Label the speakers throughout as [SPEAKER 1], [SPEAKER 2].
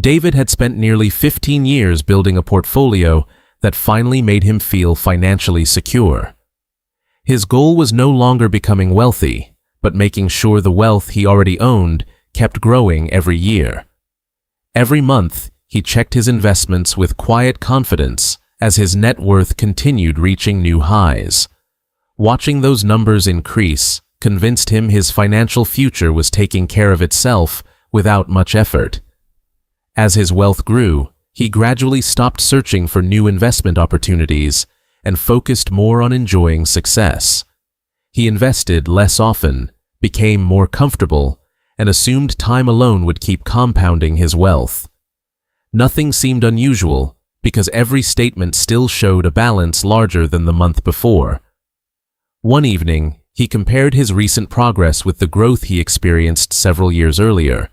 [SPEAKER 1] David had spent nearly 15 years building a portfolio that finally made him feel financially secure. His goal was no longer becoming wealthy, but making sure the wealth he already owned kept growing every year. Every month, he checked his investments with quiet confidence as his net worth continued reaching new highs. Watching those numbers increase convinced him his financial future was taking care of itself without much effort. As his wealth grew, he gradually stopped searching for new investment opportunities and focused more on enjoying success. He invested less often, became more comfortable, and assumed time alone would keep compounding his wealth. Nothing seemed unusual because every statement still showed a balance larger than the month before. One evening, he compared his recent progress with the growth he experienced several years earlier.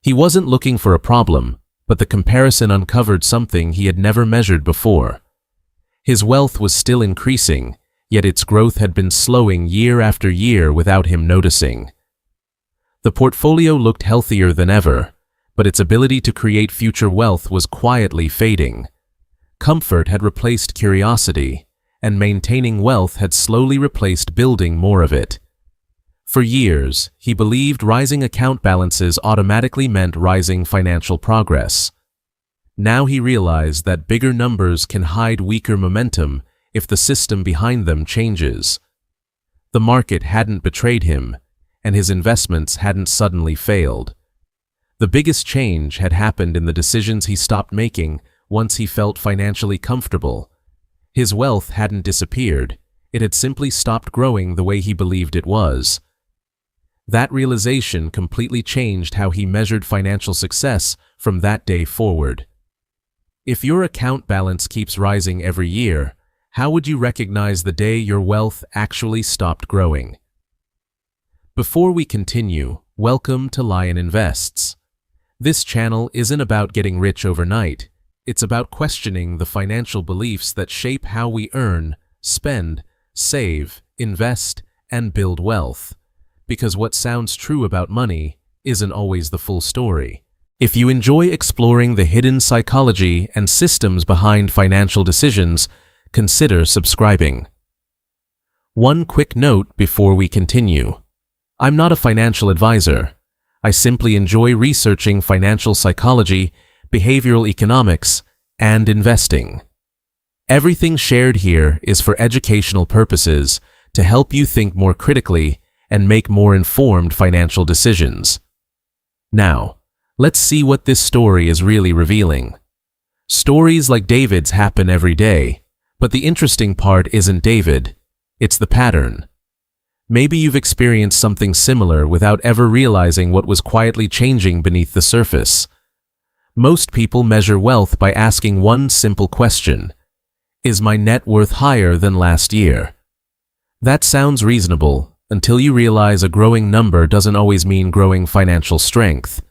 [SPEAKER 1] He wasn't looking for a problem, but the comparison uncovered something he had never measured before. His wealth was still increasing, yet its growth had been slowing year after year without him noticing. The portfolio looked healthier than ever, but its ability to create future wealth was quietly fading. Comfort had replaced curiosity, and maintaining wealth had slowly replaced building more of it. For years, he believed rising account balances automatically meant rising financial progress. Now he realized that bigger numbers can hide weaker momentum if the system behind them changes. The market hadn't betrayed him, and his investments hadn't suddenly failed. The biggest change had happened in the decisions he stopped making once he felt financially comfortable. His wealth hadn't disappeared, it had simply stopped growing the way he believed it was. That realization completely changed how he measured financial success from that day forward. If your account balance keeps rising every year, how would you recognize the day your wealth actually stopped growing? Before we continue, welcome to Lion Invests. This channel isn't about getting rich overnight. It's about questioning the financial beliefs that shape how we earn, spend, save, invest, and build wealth. Because what sounds true about money isn't always the full story. If you enjoy exploring the hidden psychology and systems behind financial decisions, consider subscribing. One quick note before we continue. I'm not a financial advisor. I simply enjoy researching financial psychology, behavioral economics, and investing. Everything shared here is for educational purposes to help you think more critically and make more informed financial decisions. Now, let's see what this story is really revealing. Stories like David's happen every day, but the interesting part isn't David, it's the pattern. Maybe you've experienced something similar without ever realizing what was quietly changing beneath the surface. Most people measure wealth by asking one simple question: is my net worth higher than last year? That sounds reasonable until you realize a growing number doesn't always mean growing financial strength.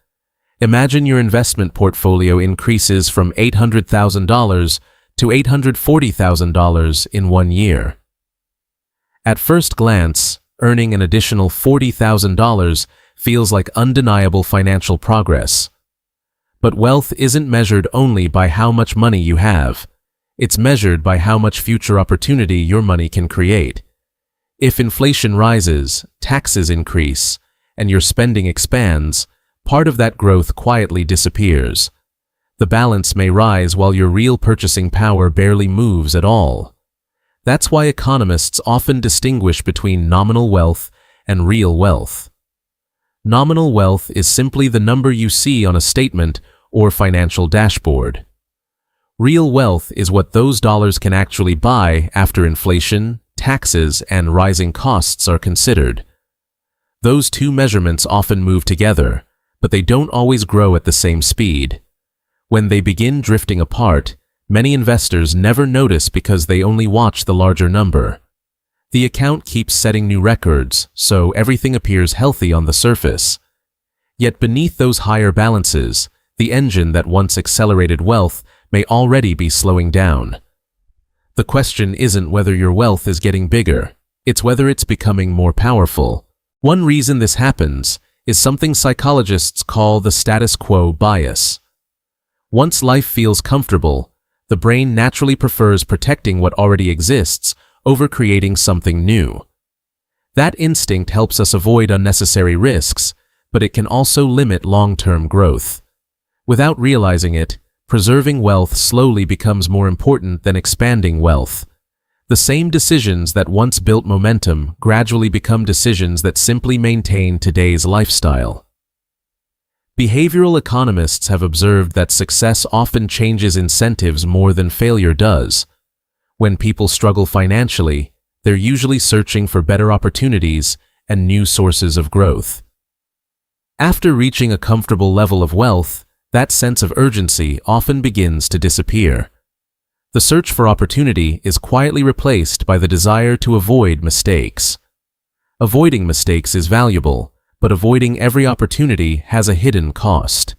[SPEAKER 1] Imagine your investment portfolio increases from $800,000 to $840,000 in 1 year. At first glance, earning an additional $40,000 feels like undeniable financial progress. But wealth isn't measured only by how much money you have. It's measured by how much future opportunity your money can create. If inflation rises, taxes increase, and your spending expands, part of that growth quietly disappears. The balance may rise while your real purchasing power barely moves at all. That's why economists often distinguish between nominal wealth and real wealth. Nominal wealth is simply the number you see on a statement or financial dashboard. Real wealth is what those dollars can actually buy after inflation, taxes, and rising costs are considered. Those two measurements often move together, but they don't always grow at the same speed. When they begin drifting apart, many investors never notice because they only watch the larger number. The account keeps setting new records, so everything appears healthy on the surface. Yet beneath those higher balances, the engine that once accelerated wealth may already be slowing down. The question isn't whether your wealth is getting bigger, it's whether it's becoming more powerful. One reason this happens is something psychologists call the status quo bias. Once life feels comfortable, the brain naturally prefers protecting what already exists over creating something new. That instinct helps us avoid unnecessary risks, but it can also limit long-term growth. Without realizing it, preserving wealth slowly becomes more important than expanding wealth. The same decisions that once built momentum gradually become decisions that simply maintain today's lifestyle. Behavioral economists have observed that success often changes incentives more than failure does. When people struggle financially, they're usually searching for better opportunities and new sources of growth. After reaching a comfortable level of wealth, that sense of urgency often begins to disappear. The search for opportunity is quietly replaced by the desire to avoid mistakes. Avoiding mistakes is valuable, but avoiding every opportunity has a hidden cost.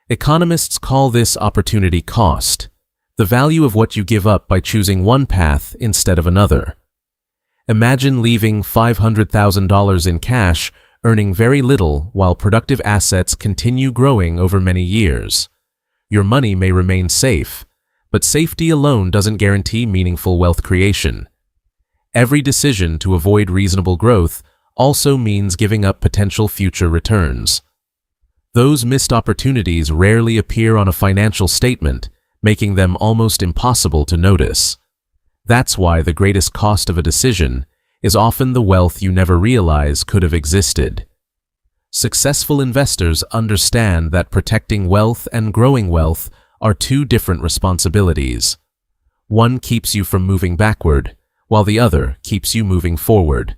[SPEAKER 1] Economists call this opportunity cost, the value of what you give up by choosing one path instead of another. Imagine leaving $500,000 in cash, earning very little while productive assets continue growing over many years. Your money may remain safe, but safety alone doesn't guarantee meaningful wealth creation. Every decision to avoid reasonable growth also means giving up potential future returns. Those missed opportunities rarely appear on a financial statement, making them almost impossible to notice. That's why the greatest cost of a decision is often the wealth you never realize could have existed. Successful investors understand that protecting wealth and growing wealth are two different responsibilities. One keeps you from moving backward, while the other keeps you moving forward.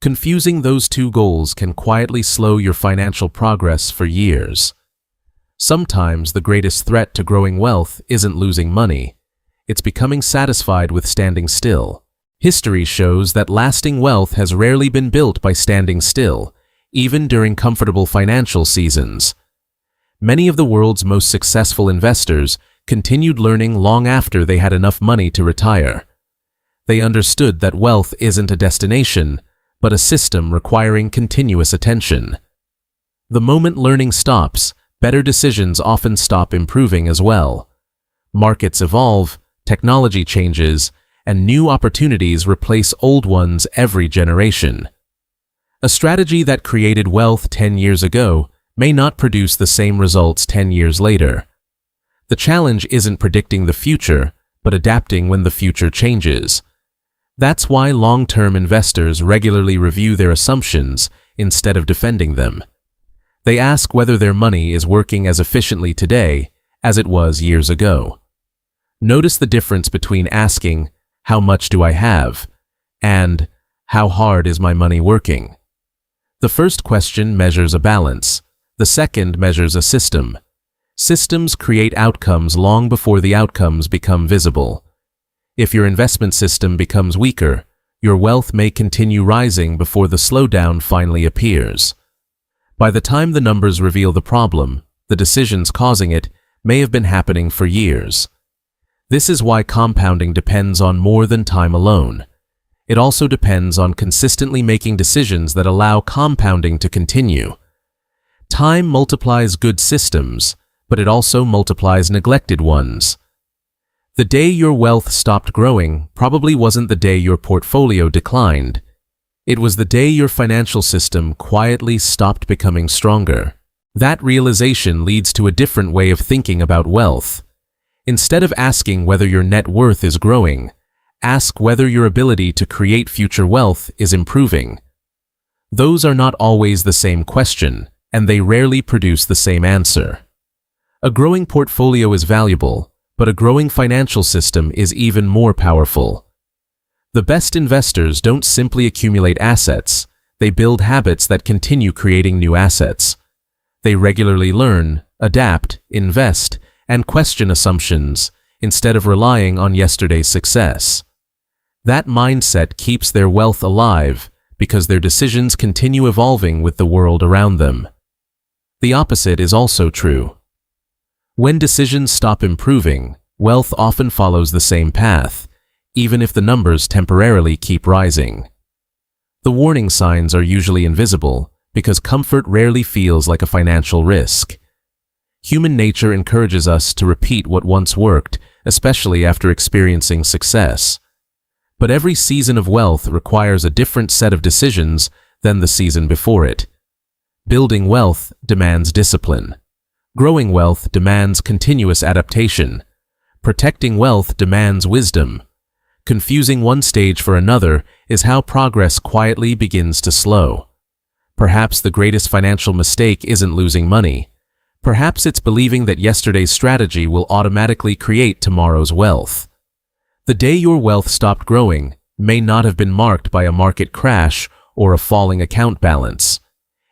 [SPEAKER 1] Confusing those two goals can quietly slow your financial progress for years. Sometimes the greatest threat to growing wealth isn't losing money. It's becoming satisfied with standing still. History shows that lasting wealth has rarely been built by standing still, even during comfortable financial seasons. Many of the world's most successful investors continued learning long after they had enough money to retire. They understood that wealth isn't a destination, but a system requiring continuous attention. The moment learning stops, better decisions often stop improving as well. Markets evolve, technology changes, and new opportunities replace old ones every generation. A strategy that created wealth 10 years ago may not produce the same results 10 years later. The challenge isn't predicting the future, but adapting when the future changes. That's why long-term investors regularly review their assumptions instead of defending them. They ask whether their money is working as efficiently today as it was years ago. Notice the difference between asking, "How much do I have?" and "How hard is my money working?" The first question measures a balance. The second measures a system. Systems create outcomes long before the outcomes become visible. If your investment system becomes weaker, your wealth may continue rising before the slowdown finally appears. By the time the numbers reveal the problem, the decisions causing it may have been happening for years. This is why compounding depends on more than time alone. It also depends on consistently making decisions that allow compounding to continue. Time multiplies good systems, but it also multiplies neglected ones. The day your wealth stopped growing probably wasn't the day your portfolio declined. It was the day your financial system quietly stopped becoming stronger. That realization leads to a different way of thinking about wealth. Instead of asking whether your net worth is growing, ask whether your ability to create future wealth is improving. Those are not always the same question, and they rarely produce the same answer. A growing portfolio is valuable, but a growing financial system is even more powerful. The best investors don't simply accumulate assets, they build habits that continue creating new assets. They regularly learn, adapt, invest, and question assumptions instead of relying on yesterday's success. That mindset keeps their wealth alive because their decisions continue evolving with the world around them. The opposite is also true. When decisions stop improving, wealth often follows the same path, even if the numbers temporarily keep rising. The warning signs are usually invisible because comfort rarely feels like a financial risk. Human nature encourages us to repeat what once worked, especially after experiencing success. But every season of wealth requires a different set of decisions than the season before it. Building wealth demands discipline. Growing wealth demands continuous adaptation. Protecting wealth demands wisdom. Confusing one stage for another is how progress quietly begins to slow. Perhaps the greatest financial mistake isn't losing money. Perhaps it's believing that yesterday's strategy will automatically create tomorrow's wealth. The day your wealth stopped growing may not have been marked by a market crash or a falling account balance.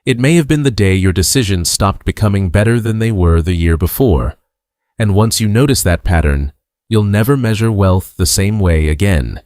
[SPEAKER 1] It may have been the day your decisions stopped becoming better than they were the year before. And once you notice that pattern, you'll never measure wealth the same way again.